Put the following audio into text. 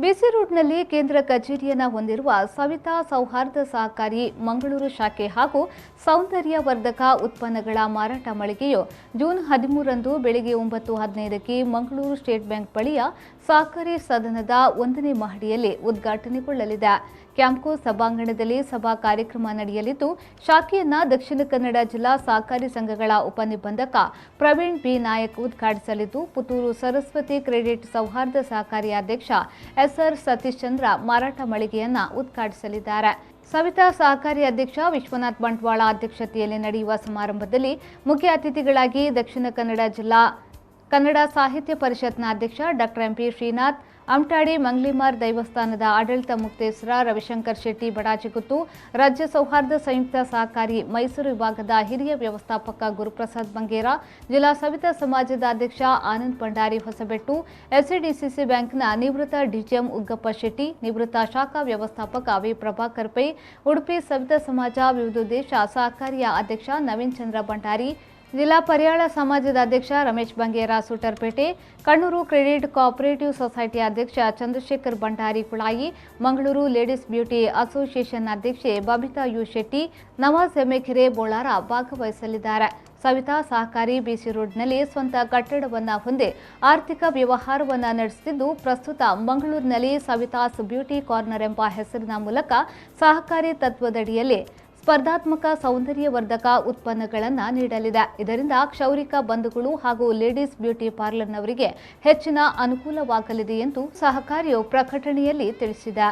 ಬಿಸಿ ರೋಡ್ನಲ್ಲಿ ಕೇಂದ್ರ ಕಚೇರಿಯನ್ನು ಹೊಂದಿರುವ ಸವಿತಾ ಸೌಹಾರ್ದ ಸಹಕಾರಿ ಮಂಗಳೂರು ಶಾಖೆ ಹಾಗೂ ಸೌಂದರ್ಯವರ್ಧಕ ಉತ್ಪನ್ನಗಳ ಮಾರಾಟ ಮಳಿಗೆಯು ಜೂನ್ 13ರಂದು ಬೆಳಗ್ಗೆ 9:15ಕ್ಕೆ ಮಂಗಳೂರು ಸ್ಟೇಟ್ ಬ್ಯಾಂಕ್ ಬಳಿಯ ಸಹಕಾರಿ ಸದನದ 1ನೇ ಮಹಡಿಯಲ್ಲಿ ಉದ್ಘಾಟನೆಗೊಳ್ಳಲಿದೆ. ಕ್ಯಾಂಪ್ಕೋ ಸಭಾಂಗಣದಲ್ಲಿ ಸಭಾ ಕಾರ್ಯಕ್ರಮ ನಡೆಯಲಿದ್ದು, ಶಾಖೆಯನ್ನ ದಕ್ಷಿಣ ಕನ್ನಡ ಜಿಲ್ಲಾ ಸಹಕಾರಿ ಸಂಘಗಳ ಉಪನಿಬಂಧಕ ಪ್ರವೀಣ್ ಬಿ ನಾಯಕ್ ಉದ್ಘಾಟಿಸಲಿದ್ದು, ಪುತ್ತೂರು ಸರಸ್ವತಿ ಕ್ರೆಡಿಟ್ ಸೌಹಾರ್ದ ಸಹಕಾರಿ ಅಧ್ಯಕ್ಷ ಎಸ್ಆರ್ ಸತೀಶ್ ಚಂದ್ರ ಮಾರಾಟ ಮಳಿಗೆಯನ್ನ ಉದ್ಘಾಟಿಸಲಿದ್ದಾರೆ. ಸವಿತಾ ಸಹಕಾರಿ ಅಧ್ಯಕ್ಷ ವಿಶ್ವನಾಥ್ ಬಂಟ್ವಾಳ ಅಧ್ಯಕ್ಷತೆಯಲ್ಲಿ ನಡೆಯುವ ಸಮಾರಂಭದಲ್ಲಿ ಮುಖ್ಯ ಅತಿಥಿಗಳಾಗಿ ದಕ್ಷಿಣ ಕನ್ನಡ ಜಿಲ್ಲಾ ಕನ್ನಡ ಸಾಹಿತ್ಯ ಪರಿಷತ್ನ ಅಧ್ಯಕ್ಷ ಡಾಕ್ಟರ್ ಎಂಪಿ ಶ್ರೀನಾಥ್, ಅಮಟಾಡಿ ಮಂಗ್ಲಿಮಾರ್ ದೈವಸ್ಥಾನದ ಆಡಳಿತ ಮುಕ್ತೇಸರ ರವಿಶಂಕರ್ ಶೆಟ್ಟಿ ಬಡಾಜಿಗುತ್ತು, ರಾಜ್ಯ ಸೌಹಾರ್ದ ಸಂಯುಕ್ತ ಸಹಕಾರಿ ಮೈಸೂರು ವಿಭಾಗದ ಹಿರಿಯ ವ್ಯವಸ್ಥಾಪಕ ಗುರುಪ್ರಸಾದ್ ಬಂಗೇರ, ಜಿಲ್ಲಾ ಸವಿತಾ ಸಮಾಜದ ಅಧ್ಯಕ್ಷ ಆನಂದ್ ಭಂಡಾರಿ ಹೊಸಬೆಟ್ಟು, ಎಫ್ಸಿಡಿಸಿಸಿ ಬ್ಯಾಂಕ್ನ ನಿವೃತ್ತ ಡಿಜಿಎಂ ಉಗ್ಗಪ್ಪ ಶೆಟ್ಟಿ, ನಿವೃತ್ತ ಶಾಖಾ ವ್ಯವಸ್ಥಾಪಕ ವಿ ಪ್ರಭಾಕರ್ ಪೈ, ಉಡುಪಿ ಸವಿತಾ ಸಮಾಜ ವಿವಿಧೋದ್ದೇಶ ಸಹಕಾರಿಯ ಅಧ್ಯಕ್ಷ ನವೀನ್ ಚಂದ್ರ ಭಂಡಾರಿ, ಜಿಲ್ಲಾ ಪರ್ಯಾಳ ಸಮಾಜದ ಅಧ್ಯಕ್ಷ Ramesh Bangera Sutarpete, Kannur credit cooperative society ಅಧ್ಯಕ್ಷ Chandrashekar Bhandari Kulai, Mangaluru ladies beauty association ಅಧ್ಯಕ್ಷೆ ಬಬಿತಾ ಯು ಶೆಟ್ಟಿ, ನವಾಜ್ ಎಮ್ಮೆಕೆರೆ ಬೋಳಾರ ಭಾಗವಹಿಸಲಿದ್ದಾರೆ. ಸವಿತಾ ಸಹಕಾರಿ ಬಿಸಿ ರೋಡ್ನಲ್ಲಿ ಸ್ವಂತ ಕಟ್ಟಡವನ್ನು ಹೊಂದಿ ಆರ್ಥಿಕ ವ್ಯವಹಾರವನ್ನು ನಡೆಸುತ್ತಿದ್ದು, ಪ್ರಸ್ತುತ ಮಂಗಳೂರಿನಲ್ಲಿ ಸವಿತಾಸ್ ಬ್ಯೂಟಿ ಕಾರ್ನರ್ ಎಂಬ ಹೆಸರಿನ ಮೂಲಕ ಸಹಕಾರಿ ತತ್ವದಡಿಯಲ್ಲಿ ಸ್ಪರ್ಧಾತ್ಮಕ ಸೌಂದರ್ಯವರ್ಧಕ ಉತ್ಪನ್ನಗಳನ್ನು ನೀಡಲಿದೆ. ಇದರಿಂದ ಕ್ಷೌರಿಕ ಬಂಧುಗಳು ಹಾಗೂ ಲೇಡೀಸ್ ಬ್ಯೂಟಿ ಪಾರ್ಲರ್ನವರಿಗೆ ಹೆಚ್ಚಿನ ಅನುಕೂಲವಾಗಲಿದೆ ಎಂದು ಸಹಕಾರಿಯು ಪ್ರಕಟಣೆಯಲ್ಲಿ ತಿಳಿಸಿದೆ.